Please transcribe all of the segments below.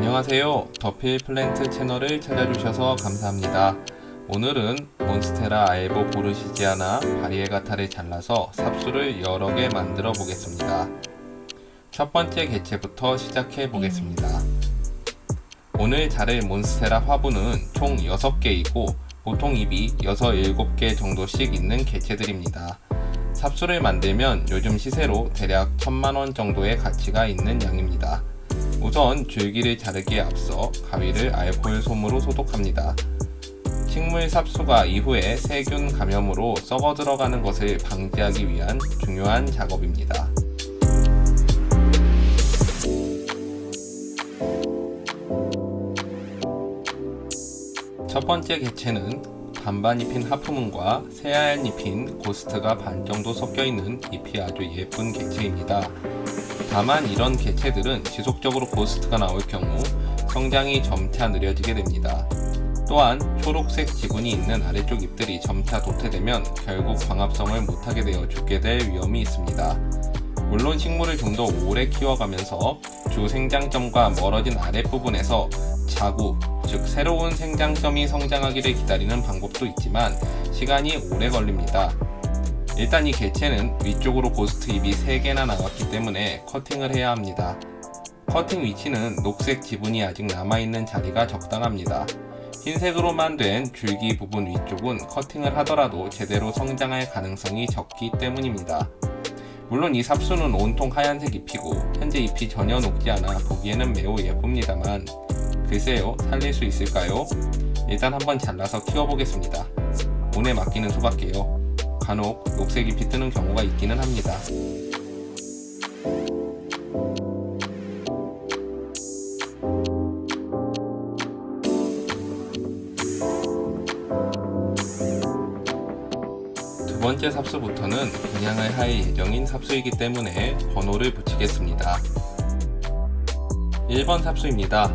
안녕하세요. 더필 플랜트 채널을 찾아주셔서 감사합니다. 오늘은 몬스테라 알보 보르시지아나 바리에가타를 잘라서 삽수를 여러 개 만들어 보겠습니다. 첫 번째 개체부터 시작해 보겠습니다. 오늘 자를 몬스테라 화분은 총 6개이고 보통 잎이 6, 7개 정도씩 있는 개체들입니다. 삽수를 만들면 요즘 시세로 대략 1000만원 정도의 가치가 있는 양입니다. 우선 줄기를 자르기에 앞서 가위를 알코올 솜으로 소독합니다. 식물 삽수가 이후에 세균 감염으로 썩어 들어가는 것을 방지하기 위한 중요한 작업입니다. 첫 번째 개체는 반반 잎인 하프문과 새하얀 잎인 고스트가 반 정도 섞여 있는 잎이 아주 예쁜 개체입니다. 다만 이런 개체들은 지속적으로 고스트가 나올 경우 성장이 점차 느려지게 됩니다. 또한 초록색 지분이 있는 아래쪽 잎들이 점차 도태되면 결국 광합성을 못하게 되어 죽게 될 위험이 있습니다. 물론 식물을 좀 더 오래 키워가면서 주 생장점과 멀어진 아랫부분에서 자구, 즉 새로운 생장점이 성장하기를 기다리는 방법도 있지만 시간이 오래 걸립니다. 일단 이 개체는 위쪽으로 고스트 잎이 3개나 나왔기 때문에 커팅을 해야 합니다. 커팅 위치는 녹색 지분이 아직 남아있는 자리가 적당합니다. 흰색으로만 된 줄기 부분 위쪽은 커팅을 하더라도 제대로 성장할 가능성이 적기 때문입니다. 물론 이 삽수는 온통 하얀색 잎이고 현재 잎이 전혀 녹지 않아 보기에는 매우 예쁩니다만 글쎄요, 살릴 수 있을까요? 일단 한번 잘라서 키워보겠습니다. 운에 맡기는 수밖에요. 간혹 녹색 잎이 뜨는 경우가 있기는 합니다. 두 번째 삽수부터는 분양을 할 예정인 삽수이기 때문에 번호를 붙이겠습니다. 1번 삽수입니다.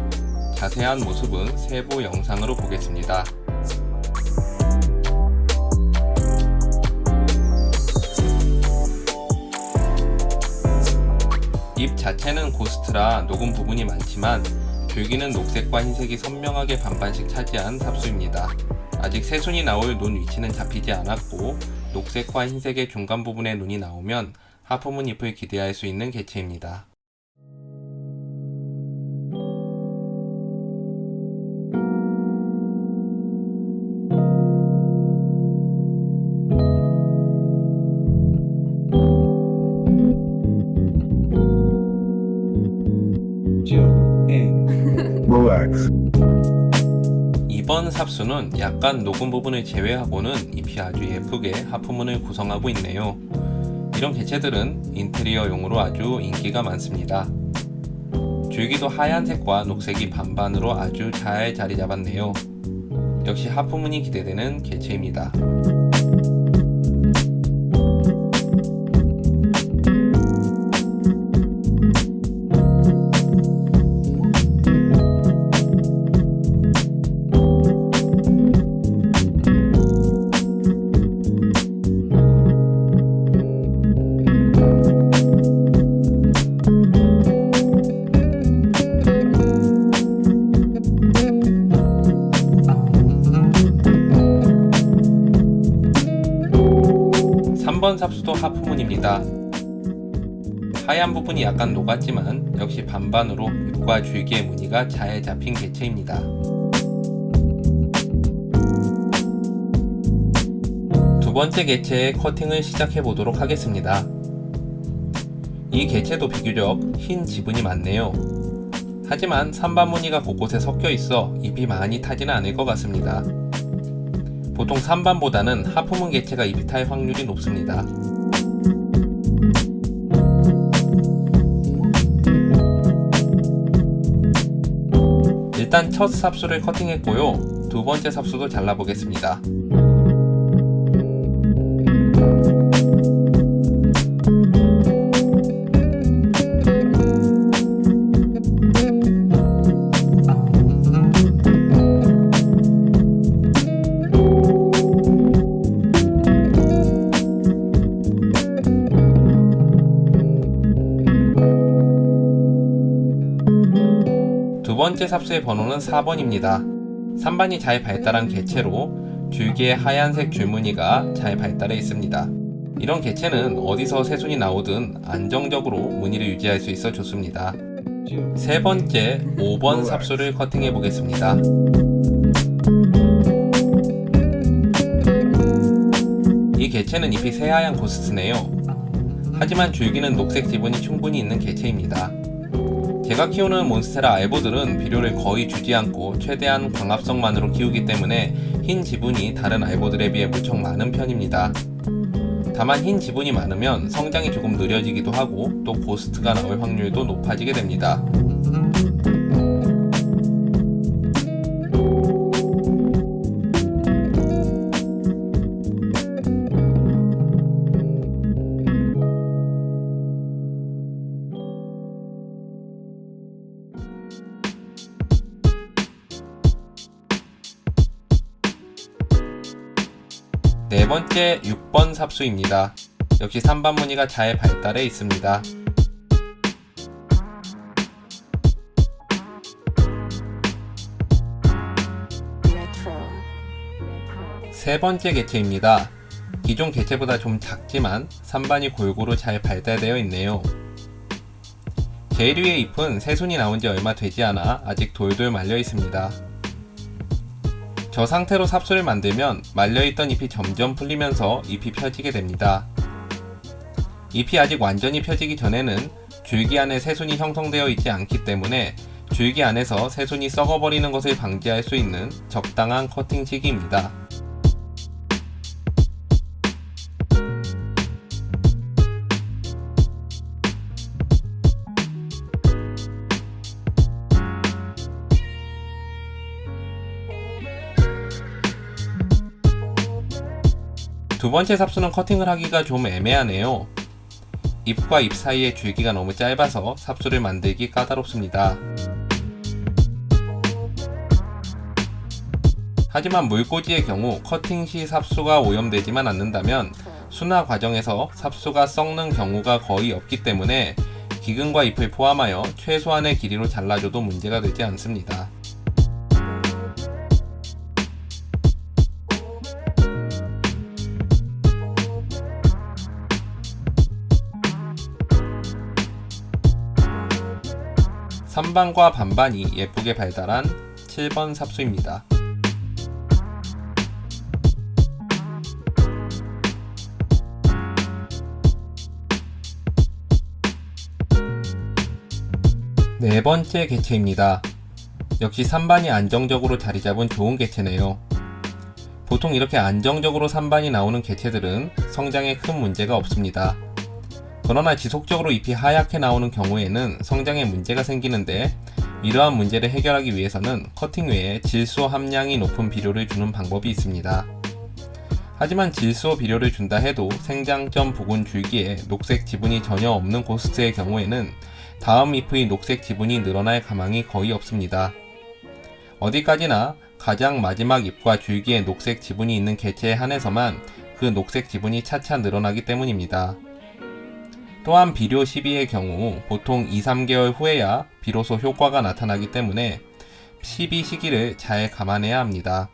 자세한 모습은 세부 영상으로 보겠습니다. 잎 자체는 고스트라 녹은 부분이 많지만 줄기는 녹색과 흰색이 선명하게 반반씩 차지한 삽수입니다. 아직 새순이 나올 눈 위치는 잡히지 않았고 녹색과 흰색의 중간 부분에 눈이 나오면 하프문 잎을 기대할 수 있는 개체입니다. 이번 삽수는 약간 녹은 부분을 제외하고는 잎이 아주 예쁘게 하프문을 구성하고 있네요. 이런 개체들은 인테리어용으로 아주 인기가 많습니다. 줄기도 하얀색과 녹색이 반반으로 아주 잘 자리 잡았네요. 역시 하프문이 기대되는 개체입니다. 번 삽수도 하프문입니다. 하얀 부분이 약간 녹았지만 역시 반반으로 잎과 줄기의 무늬가 잘 잡힌 개체입니다. 두 번째 개체의 커팅을 시작해 보도록 하겠습니다. 이 개체도 비교적 흰 지분이 많네요. 하지만 산반 무늬가 곳곳에 섞여 있어 잎이 많이 타지는 않을 것 같습니다. 보통 산반보다는 하프문 개체가 잎이 탈 확률이 높습니다. 일단 첫 삽수를 커팅했고요. 두 번째 삽수도 잘라보겠습니다. 두 번째 삽수의 번호는 4번입니다. 산반이 잘 발달한 개체로 줄기에 하얀색 줄무늬가 잘 발달해 있습니다. 이런 개체는 어디서 새순이 나오든 안정적으로 무늬를 유지할 수 있어 좋습니다. 세 번째 5번 삽수를 커팅해 보겠습니다. 이 개체는 잎이 새하얀 고스트네요. 하지만 줄기는 녹색 지분이 충분히 있는 개체입니다. 제가 키우는 몬스테라 알보들은 비료를 거의 주지 않고 최대한 광합성만으로 키우기 때문에 흰 지분이 다른 알보들에 비해 무척 많은 편입니다. 다만 흰 지분이 많으면 성장이 조금 느려지기도 하고 또 고스트가 나올 확률도 높아지게 됩니다. 네 번째 6번 삽수입니다. 역시 3반 무늬가 잘 발달해 있습니다. 세 번째 개체입니다. 기존 개체보다 좀 작지만 3반이 골고루 잘 발달되어 있네요. 제일 위의 잎은 새순이 나온 지 얼마 되지 않아 아직 돌돌 말려 있습니다. 저 상태로 삽수를 만들면 말려있던 잎이 점점 풀리면서 잎이 펴지게 됩니다. 잎이 아직 완전히 펴지기 전에는 줄기 안에 새순이 형성되어 있지 않기 때문에 줄기 안에서 새순이 썩어버리는 것을 방지할 수 있는 적당한 커팅 시기입니다. 두 번째 삽수는 커팅을 하기가 좀 애매하네요. 잎과 잎 사이의 줄기가 너무 짧아서 삽수를 만들기 까다롭습니다. 하지만 물꽂이의 경우 커팅 시 삽수가 오염되지만 않는다면 순화 과정에서 삽수가 썩는 경우가 거의 없기 때문에 기근과 잎을 포함하여 최소한의 길이로 잘라줘도 문제가 되지 않습니다. 삼반과 반반이 예쁘게 발달한 7번 삽수입니다. 네 번째 개체입니다. 역시 3반이 안정적으로 자리 잡은 좋은 개체네요. 보통 이렇게 안정적으로 3반이 나오는 개체들은 성장에 큰 문제가 없습니다. 그러나 지속적으로 잎이 하얗게 나오는 경우에는 성장에 문제가 생기는데 이러한 문제를 해결하기 위해서는 커팅 외에 질소 함량이 높은 비료를 주는 방법이 있습니다. 하지만 질소 비료를 준다 해도 생장점 부근 줄기에 녹색 지분이 전혀 없는 고스트의 경우에는 다음 잎의 녹색 지분이 늘어날 가망이 거의 없습니다. 어디까지나 가장 마지막 잎과 줄기에 녹색 지분이 있는 개체에 한해서만 그 녹색 지분이 차차 늘어나기 때문입니다. 또한 비료 시비의 경우 보통 2-3개월 후에야 비로소 효과가 나타나기 때문에 시비 시기를 잘 감안해야 합니다.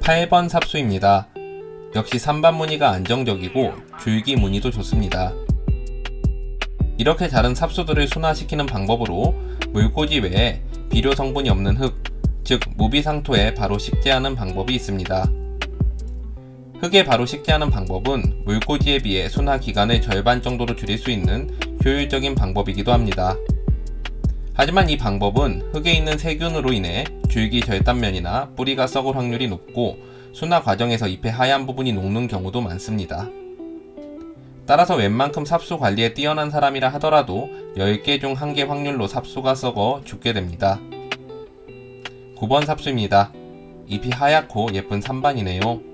(8번) 삽수입니다. 역시 3반 무늬가 안정적이고 줄기 무늬도 좋습니다. 이렇게 자른 삽수들을 순화시키는 방법으로 물꽂이 외에 비료 성분이 없는 흙, 즉 무비상토에 바로 식재하는 방법이 있습니다. 흙에 바로 식재하는 방법은 물꽂이에 비해 순화 기간을 절반 정도로 줄일 수 있는 효율적인 방법이기도 합니다. 하지만 이 방법은 흙에 있는 세균으로 인해 줄기 절단면이나 뿌리가 썩을 확률이 높고 순화 과정에서 잎의 하얀 부분이 녹는 경우도 많습니다. 따라서 웬만큼 삽수 관리에 뛰어난 사람이라 하더라도 10개 중 1개 확률로 삽수가 썩어 죽게 됩니다. 9번 삽수입니다. 잎이 하얗고 예쁜 산반이네요.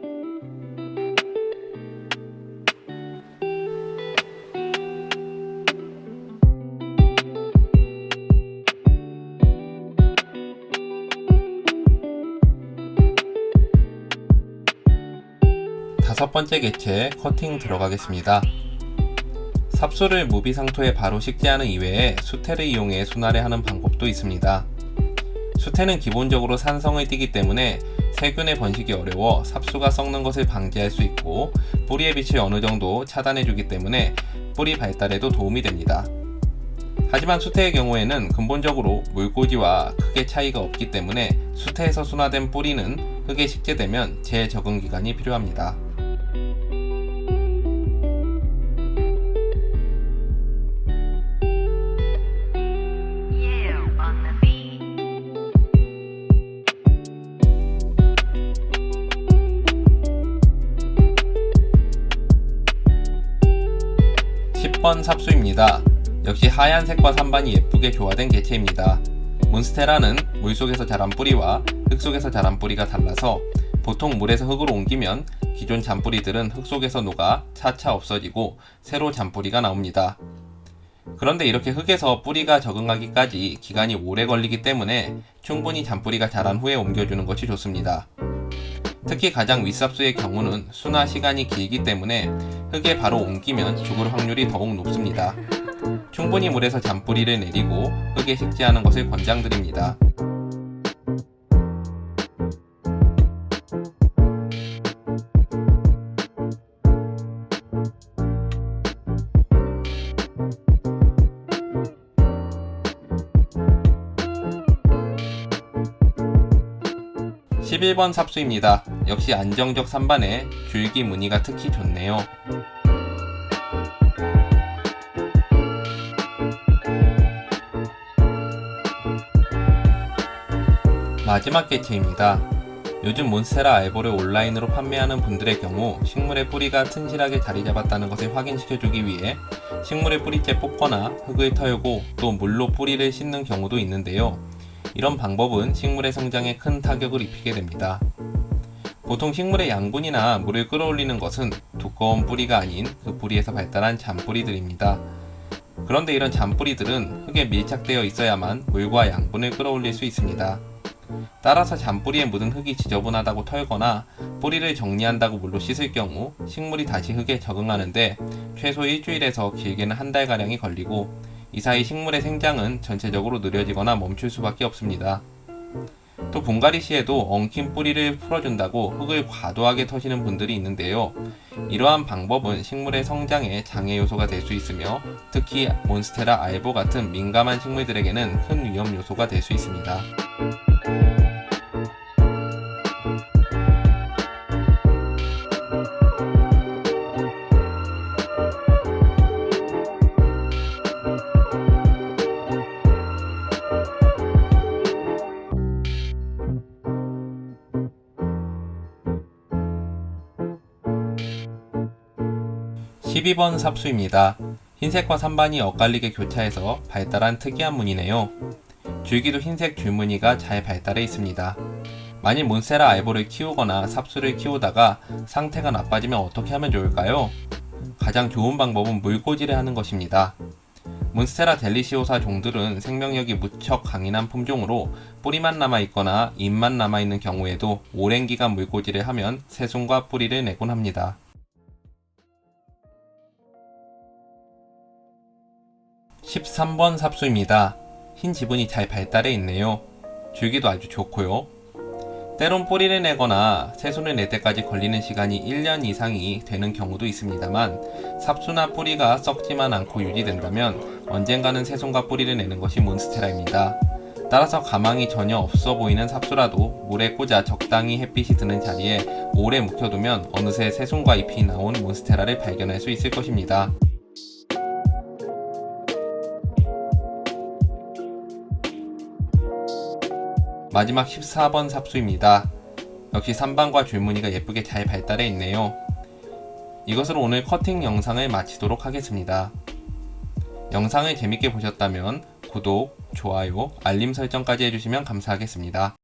5번째 개체 커팅 들어가겠습니다. 삽수를 무비상토에 바로 식재하는 이외에 수태를 이용해 순화를 방법도 있습니다. 수태는 기본적으로 산성을 띠기 때문에 세균의 번식이 어려워 삽수가 썩는 것을 방지할 수 있고 뿌리의 빛을 어느 정도 차단해주기 때문에 뿌리 발달에도 도움이 됩니다. 하지만 수태의 경우에는 근본적으로 물꽂이와 크게 차이가 없기 때문에 수태에서 순화된 뿌리는 흙에 식재되면 재적응 기간이 필요합니다. 10번 삽수입니다. 역시 하얀색과 산반이 예쁘게 조화된 개체입니다. 몬스테라는 물속에서 자란 뿌리와 흙속에서 자란 뿌리가 달라서 보통 물에서 흙으로 옮기면 기존 잔뿌리들은 흙속에서 녹아 차차 없어지고 새로 잔뿌리가 나옵니다. 그런데 이렇게 흙에서 뿌리가 적응하기까지 기간이 오래 걸리기 때문에 충분히 잔뿌리가 자란 후에 옮겨주는 것이 좋습니다. 특히 가장 윗삽수의 경우는 순화 시간이 길기 때문에 흙에 바로 옮기면 죽을 확률이 더욱 높습니다. 충분히 물에서 잔뿌리를 내리고 흙에 식재하는 것을 권장드립니다. 11번 삽수입니다. 역시 안정적 산반에 줄기 무늬가 특히 좋네요. 마지막 개체입니다. 요즘 몬스테라 알보를 온라인으로 판매하는 분들의 경우 식물의 뿌리가 튼실하게 자리 잡았다는 것을 확인시켜주기 위해 식물의 뿌리째 뽑거나 흙을 털고 또 물로 뿌리를 씻는 경우도 있는데요. 이런 방법은 식물의 성장에 큰 타격을 입히게 됩니다. 보통 식물의 양분이나 물을 끌어올리는 것은 두꺼운 뿌리가 아닌 그 뿌리에서 발달한 잔뿌리들입니다. 그런데 이런 잔뿌리들은 흙에 밀착되어 있어야만 물과 양분을 끌어올릴 수 있습니다. 따라서 잔뿌리에 묻은 흙이 지저분하다고 털거나 뿌리를 정리한다고 물로 씻을 경우 식물이 다시 흙에 적응하는데 최소 일주일에서 길게는 한 달가량이 걸리고 이 사이 식물의 생장은 전체적으로 느려지거나 멈출 수밖에 없습니다. 또 분갈이 시에도 엉킨 뿌리를 풀어준다고 흙을 과도하게 터시는 분들이 있는데요. 이러한 방법은 식물의 성장에 장애 요소가 될 수 있으며 특히 몬스테라 알보 같은 민감한 식물들에게는 큰 위험 요소가 될 수 있습니다. 12번 삽수입니다. 흰색과 산반이 엇갈리게 교차해서 발달한 특이한 무늬네요. 줄기도 흰색 줄무늬가 잘 발달해 있습니다. 만일 몬스테라 알보를 키우거나 삽수를 키우다가 상태가 나빠지면 어떻게 하면 좋을까요? 가장 좋은 방법은 물꽂이를 하는 것입니다. 몬스테라 델리시오사 종들은 생명력이 무척 강인한 품종으로 뿌리만 남아있거나 잎만 남아있는 경우에도 오랜 기간 물꽂이를 하면 새순과 뿌리를 내곤 합니다. 13번 삽수입니다. 흰 지분이 잘 발달해 있네요. 줄기도 아주 좋고요. 때론 뿌리를 내거나 새순을 낼 때까지 걸리는 시간이 1년 이상이 되는 경우도 있습니다만 삽수나 뿌리가 썩지만 않고 유지된다면 언젠가는 새순과 뿌리를 내는 것이 몬스테라입니다. 따라서 가망이 전혀 없어 보이는 삽수라도 물에 꽂아 적당히 햇빛이 드는 자리에 오래 묵혀두면 어느새 새순과 잎이 나온 몬스테라를 발견할 수 있을 것입니다. 마지막 14번 삽수입니다. 역시 산반과 줄무늬가 예쁘게 잘 발달해 있네요. 이것으로 오늘 커팅 영상을 마치도록 하겠습니다. 영상을 재밌게 보셨다면 구독, 좋아요, 알림 설정까지 해주시면 감사하겠습니다.